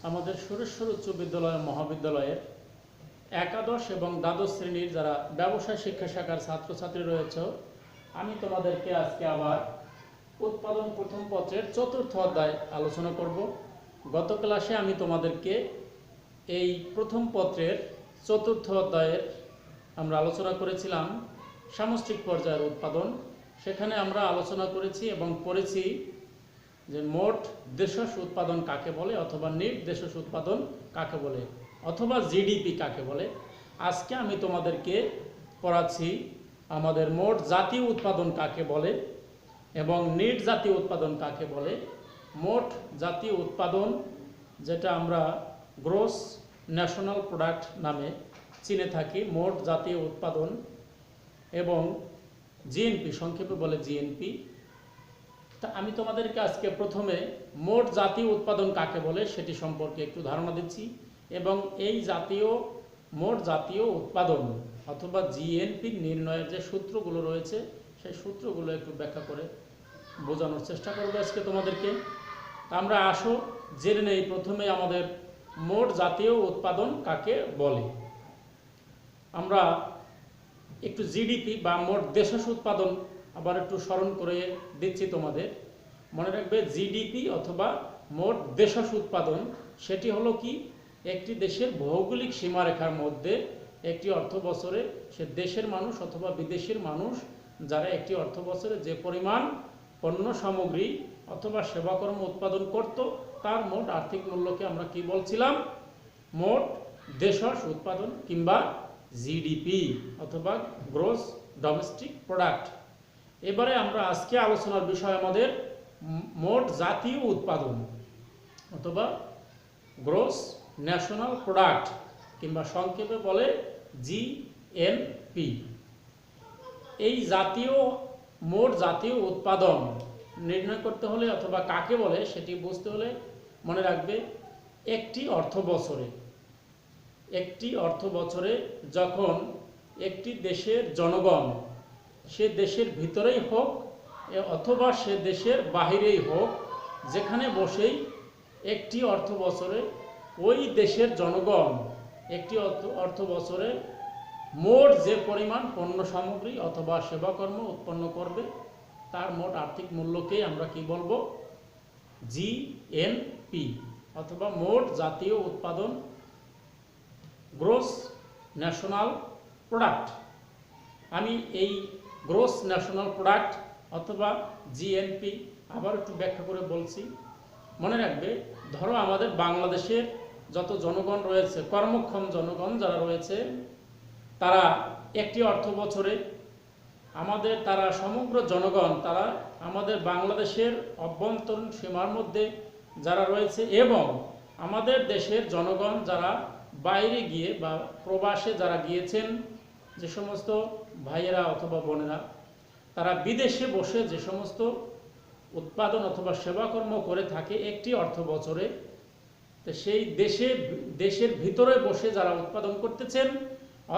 আমাদের সুরেশ্বর উচ্চ বিদ্যালয় মহাবিদ্যালয়ের একাদশ এবং দ্বাদশ শ্রেণীর যারা ব্যবসায় শিক্ষা শাখার ছাত্রছাত্রী রয়েছে, আমি তোমাদেরকে আজকে আবার উৎপাদন প্রথম পত্রের চতুর্থ অধ্যায় আলোচনা করব। গত ক্লাসে আমি তোমাদেরকে এই প্রথম পত্রের চতুর্থ অধ্যায়ের আমরা আলোচনা করেছিলাম সামষ্টিক পর্যায়ের উৎপাদন। সেখানে আমরা আলোচনা করেছি এবং পড়েছি যে মোট দেশজ উৎপাদন কাকে বলে, অথবা নিট দেশজ উৎপাদন কাকে বলে, অথবা জিডিপি কাকে বলে। আজকে আমি তোমাদেরকে পড়াচ্ছি আমাদের মোট জাতীয় উৎপাদন কাকে বলে এবং নিট জাতীয় উৎপাদন কাকে বলে। মোট জাতীয় উৎপাদন, যেটা আমরা গ্রোস ন্যাশনাল প্রোডাক্ট নামে চিনে থাকি, মোট জাতীয় উৎপাদন, এবং জিএনপি সংক্ষেপে বলে জিএনপি। তা আমি তোমাদেরকে আজকে প্রথমে মোট জাতীয় উৎপাদন কাকে বলে সেটি সম্পর্কে একটু ধারণা দিচ্ছি, এবং এই মোট জাতীয় উৎপাদন অথবা জিএনপি নির্ণয়ের যে সূত্রগুলো রয়েছে সেই সূত্রগুলো একটু ব্যাখ্যা করে বোঝানোর চেষ্টা করবো আজকে তোমাদেরকে। আমরা আসো জেনে নেই প্রথমে আমাদের মোট জাতীয় উৎপাদন কাকে বলে। আমরা একটু জিডিপি বা মোট দেশজ উৎপাদন আবার একটু স্মরণ করে দিচ্ছি তোমাদের। মনে রাখবে, জিডিপি অথবা মোট দেশজ উৎপাদন সেটি হলো কি, একটি দেশের ভৌগোলিক সীমারেখার মধ্যে একটি অর্থ বছরে সে দেশের মানুষ অথবা বিদেশের মানুষ যারা একটি অর্থ বছরে যে পরিমাণ পণ্য সামগ্রী অথবা সেবাকর্ম উৎপাদন করত তার মোট আর্থিক মূল্যকে আমরা কি বলছিলাম, মোট দেশজ উৎপাদন কিংবা জিডিপি অথবা গ্রোস ডোমেস্টিক প্রোডাক্ট। এবারে আমরা আজকে আলোচনার বিষয় আমাদের মোট জাতীয় উৎপাদন অথবা গ্রোস ন্যাশনাল প্রোডাক্ট কিংবা সংক্ষেপে বলে জিএনপি। এই মোট জাতীয় উৎপাদন নির্ণয় করতে হলে অথবা কাকে বলে সেটি বুঝতে হলে মনে রাখবে, একটি অর্থ বছরে যখন একটি দেশের জনগণ সে দেশের ভিতরেই হোক অথবা সে দেশের বাহিরেই হোক, যেখানে বসেই একটি অর্থ বছরে ওই দেশের জনগণ একটি অর্থ বছরে মোট যে পরিমাণ পণ্য সামগ্রী অথবা সেবাকর্ম উৎপন্ন করবে তার মোট আর্থিক মূল্যকেই আমরা কি বলবো, জিএনপি অথবা মোট জাতীয় উৎপাদন, গ্রোস ন্যাশনাল প্রোডাক্ট। আমি এই গ্রোস ন্যাশনাল প্রোডাক্ট অথবা জিএনপি আবার একটু ব্যাখ্যা করে বলছি। মনে রাখবে, ধরো আমাদের বাংলাদেশের যত জনগণ রয়েছে, কর্মক্ষম জনগণ যারা রয়েছে, তারা একটি অর্থ বছরে তারা সমগ্র জনগণ তারা আমাদের বাংলাদেশের অভ্যন্তরীণ সীমার মধ্যে যারা রয়েছে এবং আমাদের দেশের জনগণ যারা বাইরে গিয়ে বা প্রবাসে যারা গিয়েছেন, যে সমস্ত ভাইয়েরা অথবা বোনেরা তারা বিদেশে বসে যে সমস্ত উৎপাদন অথবা সেবাকর্ম করে থাকে একটি অর্থ বছরে, তো সেই দেশের ভিতরে বসে যারা উৎপাদন করতেছেন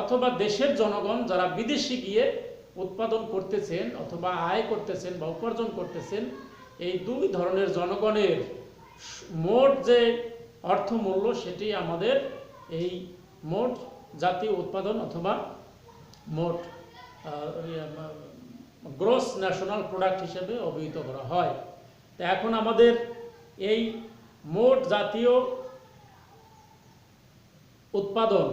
অথবা দেশের জনগণ যারা বিদেশে গিয়ে উৎপাদন করতেছেন অথবা আয় করতেছেন বা উপার্জন করতেছেন, এই দুই ধরনের জনগণের মোট যে অর্থমূল্য সেটি আমাদের এই মোট জাতীয় উৎপাদন অথবা মোট গ্রোস ন্যাশনাল প্রোডাক্ট হিসেবে অভিহিত করা হয়। তো এখন আমাদের এই মোট জাতীয় উৎপাদন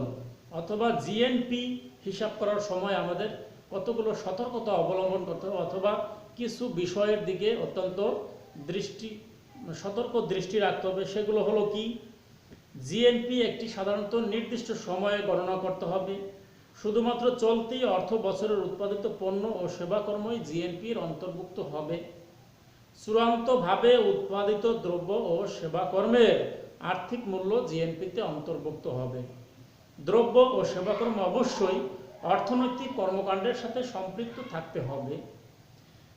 অথবা জিএনপি হিসাব করার সময় আমাদের কতগুলো সতর্কতা অবলম্বন করতে হবে অথবা কিছু বিষয়ের দিকে অত্যন্ত সতর্ক দৃষ্টি রাখতে হবে। সেগুলো হলো কি, জিএনপি একটি সাধারণত নির্দিষ্ট সময়ে গণনা করতে হবে। শুধুমাত্র চলতি অর্থ বছরের উৎপাদিত পণ্য ও সেবাকর্মই জিএনপির অন্তর্ভুক্ত হবে। চূড়ান্তভাবে উৎপাদিত দ্রব্য ও সেবাকর্মের আর্থিক মূল্য জিএনপিতে অন্তর্ভুক্ত হবে। দ্রব্য ও সেবাকর্ম অবশ্যই অর্থনৈতিক কর্মকাণ্ডের সাথে সম্পৃক্ত থাকতে হবে।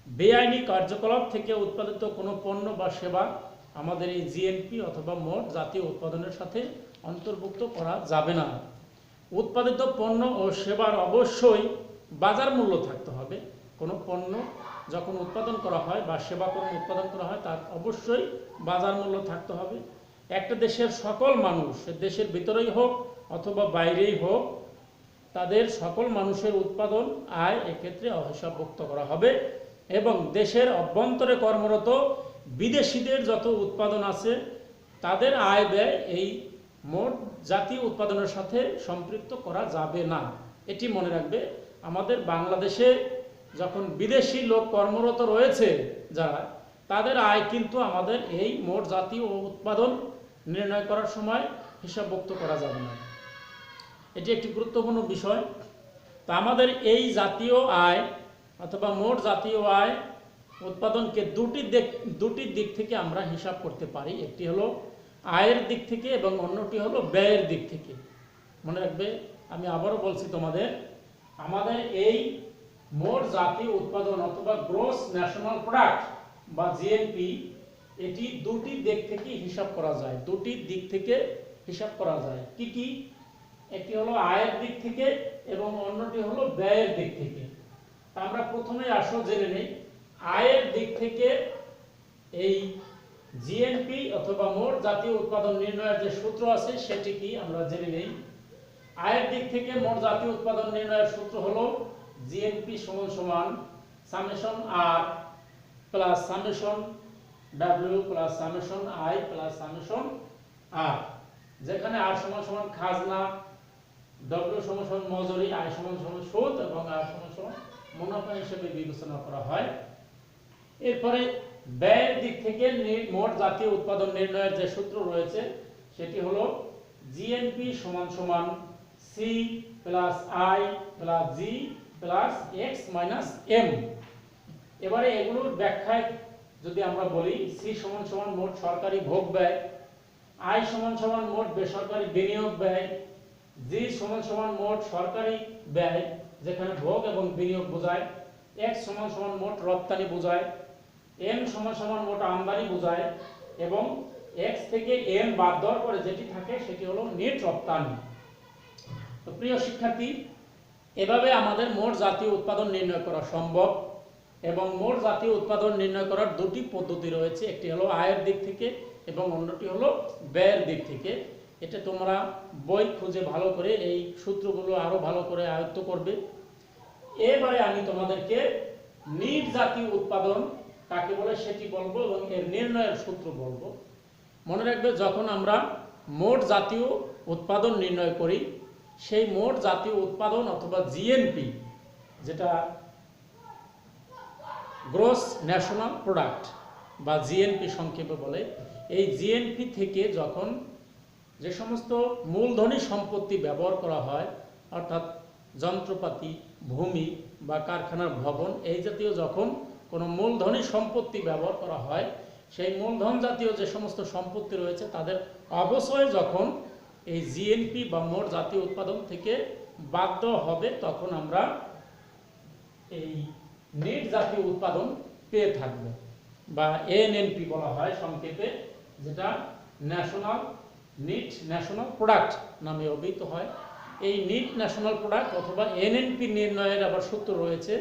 বেআইনি কার্যকলাপ থেকে উৎপাদিত কোনো পণ্য বা সেবা আমাদের এই জিএনপি অথবা মোট জাতীয় উৎপাদনের সাথে অন্তর্ভুক্ত করা যাবে না। উৎপাদিত পণ্য ও সেবার অবশ্যই বাজার মূল্য থাকতে হবে। কোনো পণ্য যখন উৎপাদন করা হয় বা সেবাকর্ম উৎপাদন করা হয় তার অবশ্যই বাজার মূল্য থাকতে হবে। একটা দেশের সকল মানুষ, দেশের ভিতরেই হোক অথবা বাইরেই হোক, তাদের সকল মানুষের উৎপাদন আয় এক্ষেত্রে অহিসাবভুক্ত করা হবে এবং দেশের অভ্যন্তরে কর্মরত বিদেশিদের যত উৎপাদন আছে তাদের আয় ব্যয় এই মোট জাতীয় উৎপাদনের সাথে সম্পৃক্ত করা যাবে না। এটি মনে রাখবে। আমাদের বাংলাদেশে যখন বিদেশি লোক কর্মরত রয়েছে যারা, তাদের আয় কিন্তু আমাদের এই মোট জাতীয় উৎপাদন নির্ণয় করার সময় হিসাবভুক্ত করা যাবে না। এটি একটি গুরুত্বপূর্ণ বিষয়। তা আমাদের এই জাতীয় আয় অথবা মোট জাতীয় আয় উৎপাদনকে দুটি দিক থেকে আমরা হিসাব করতে পারি। একটি হলো আয়ের দিক থেকে এবং অন্যটি হলো ব্যয়ের দিক থেকে। মনে রাখবে, আমি আবারও বলছি তোমাদের, আমাদের এই মোট জাতীয় উৎপাদন অথবা গ্রোস ন্যাশনাল প্রোডাক্ট বা জিএনপি, এটি দুটি দিক থেকে হিসাব করা যায়। দুটি দিক থেকে হিসাব করা যায়। কি কি? একটি হলো আয়ের দিক থেকে এবং অন্যটি হলো ব্যয়ের দিক থেকে। আমরা প্রথমে আসো জেনে নেই আয়ের দিক থেকে এই জিএনপি অথবা মোট জাতীয় উৎপাদন নির্ণয়ের যে সূত্র আছে সেটি কি আমরা জেনে নেই। আয়ের দিক থেকে মোট জাতীয় উৎপাদন নির্ণয়ের সূত্র হলো জিএনপি সমান summation R plus summation W plus summation I plus summation R, যেখানে আর সমান খাজনা, ডব্লিউ সমান মজুরি, আই সমান সুদ এবং আর সমান মুনাফা হিসেবে বিবেচনা করা হয়। এরপরে ব্যয়ের দিক থেকে মোট জাতীয় উৎপাদন নির্ণয়ের যে সূত্র রয়েছে সেটি হলো জিএনপি সমান C plus I plus G plus X minus M. এবারে এগুলোর ব্যাখ্যায় যদি আমরা বলি, সি সমান মোট সরকারি ভোগ ব্যয়, আই সমান মোট বেসরকারি বিনিয়োগ ব্যয়, জি সমান মোট সরকারি ব্যয় যেখানে ভোগ এবং বিনিয়োগ বোঝায়, এক্স সমান মোট রপ্তানি বোঝায়, এম সমান মোট আমদানি বোঝায় এবং এক্স থেকে এম বাদ দেওয়ার পরে যেটি থাকে সেটি হলো নেট রপ্তানি। তো প্রিয় শিক্ষার্থী, এভাবে আমাদের মোট জাতীয় উৎপাদন নির্ণয় করা সম্ভব এবং মোট জাতীয় উৎপাদন নির্ণয় করার দুটি পদ্ধতি রয়েছে। একটি হলো আয়ের দিক থেকে এবং অন্যটি হলো ব্যয়ের দিক থেকে। এটা তোমরা বই খুঁজে ভালো করে এই সূত্রগুলো আরো ভালো করে আয়ত্ত করবে। এবারে আমি তোমাদেরকে নিট জাতীয় উৎপাদন কাকে বলে সেটি বলবো এবং এর নির্ণয়ের সূত্র বলবো। মনে রাখবে, যখন আমরা মোট জাতীয় উৎপাদন নির্ণয় করি, সেই মোট জাতীয় উৎপাদন অথবা জিএনপি, যেটা গ্রোস ন্যাশনাল প্রোডাক্ট বা জিএনপি সংক্ষেপে বলে, এই জিএনপি থেকে যখন যে সমস্ত মূলধনী সম্পত্তি ব্যবহার করা হয়, অর্থাৎ যন্ত্রপাতি, ভূমি বা কারখানার ভবন, এই জাতীয় যখন কোনো মূলধনী সম্পত্তি ব্যবহার করা হয়, সেই মূলধন জাতীয় যে সমস্ত সম্পত্তি রয়েছে তাদের অবশ্যই যখন এই জিএনপি বা মোট জাতীয় উৎপাদন থেকে বাধ্য হবে, তখন আমরা এই নেট জাতীয় উৎপাদন পেয়ে থাকব বা এনএনপি বলা হয় সংক্ষেপে, যেটা নেট ন্যাশনাল প্রোডাক্ট নামে অভিহিত হয়। এই নেট ন্যাশনাল প্রোডাক্ট অথবা এনএনপি নির্ণয়ের আবার সূত্র রয়েছে।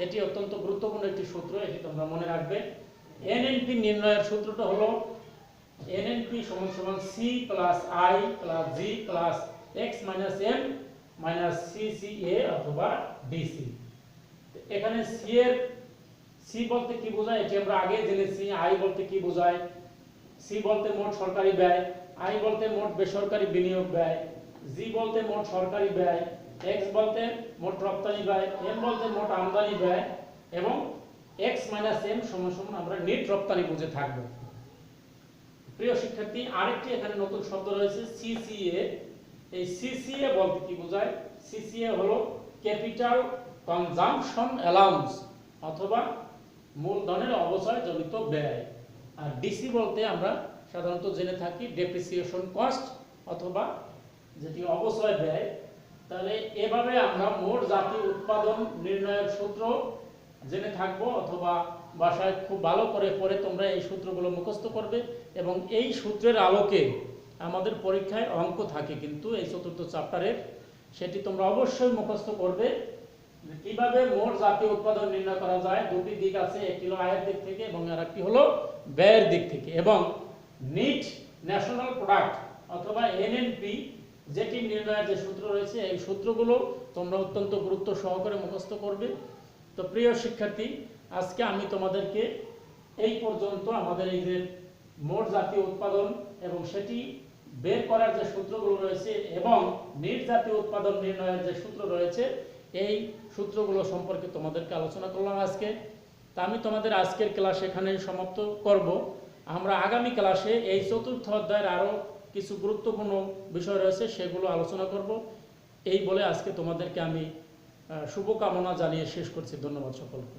এটি অত্যন্ত গুরুত্বপূর্ণ একটি সূত্র, এটি তোমরা মনে রাখবে। এনএনপি নির্ণয়ের সূত্রটা হলো এনএনপি সমান C plus I plus G plus X minus M minus CCA অথবা ডিসি। এখানে সি বলতে কি বোঝায় এটি আমরা আগে জেনেছি। আই বলতে কি বোঝায়? সি বলতে মোট সরকারি ব্যয়, আই বলতে মোট বেসরকারি বিনিয়োগ ব্যয়, জি বলতে মোট সরকারি ব্যয়, এক্স বলতে মোট রপ্তানি ব্যয়, এম বলতে মোট আমদানি ব্যয় এবং এক্স মাইনাস এম সমান আমরা নেট রপ্তানি বুঝে থাকবো। প্রিয় শিক্ষার্থী, আরেকটি এখানে নতুন শব্দ রয়েছে সিসিএ। এই সিসিএ বলতে কি বোঝায়? সিসিএ হলো ক্যাপিটাল কনজাম্পশন অ্যালাউন্স অথবা মূলধনের অবচয় জনিত ব্যয়। আর ডিসি বলতে আমরা সাধারণত জেনে থাকি ডেপ্রিসিয়েশন কস্ট অথবা যেটি অবচয় ব্যয়। তাহলে এভাবে আমরা মোট জাতীয় উৎপাদন নির্ণয়ের সূত্র জেনে থাকবো অথবা বাসায় খুব ভালো করে পড়ে তোমরা এই সূত্রগুলো মুখস্থ করবে এবং এই সূত্রের আলোকে আমাদের পরীক্ষায় অঙ্ক থাকে কিন্তু এই চতুর্থ চ্যাপ্টারের, সেটি তোমরা অবশ্যই মুখস্থ করবে। কিভাবে মোট জাতীয় উৎপাদন নির্ণয় করা যায়? দুটি দিক আছে, একটি হলো আয়ের দিক থেকে এবং আরেকটি হলো ব্যয়ের দিক থেকে। এবং নিট ন্যাশনাল প্রোডাক্ট অথবা এনএনপি যেটি নির্ণয়ের যে সূত্র রয়েছে, এই সূত্রগুলো তোমরা অত্যন্ত গুরুত্ব সহকারে মুখস্থ করবে। তো প্রিয় শিক্ষার্থী, আজকে আমি তোমাদেরকে এই পর্যন্ত আমাদের এই যে মোট জাতীয় উৎপাদন এবং সেটি বের করার যে সূত্রগুলো রয়েছে এবং নিট জাতীয় উৎপাদন নির্ণয়ের যে সূত্র রয়েছে, এই সূত্রগুলো সম্পর্কে তোমাদেরকে আলোচনা করলাম আজকে। তা আমি তোমাদের আজকের ক্লাস এখানেই সমাপ্ত করব। আমরা আগামী ক্লাসে এই চতুর্থ অধ্যায়ের আরও কিছু গুরুত্বপূর্ণ বিষয় রয়েছে, সেগুলো আলোচনা করব। এই বলে আজকে তোমাদেরকে আমি শুভকামনা জানিয়ে শেষ করছি। ধন্যবাদ সকলকে।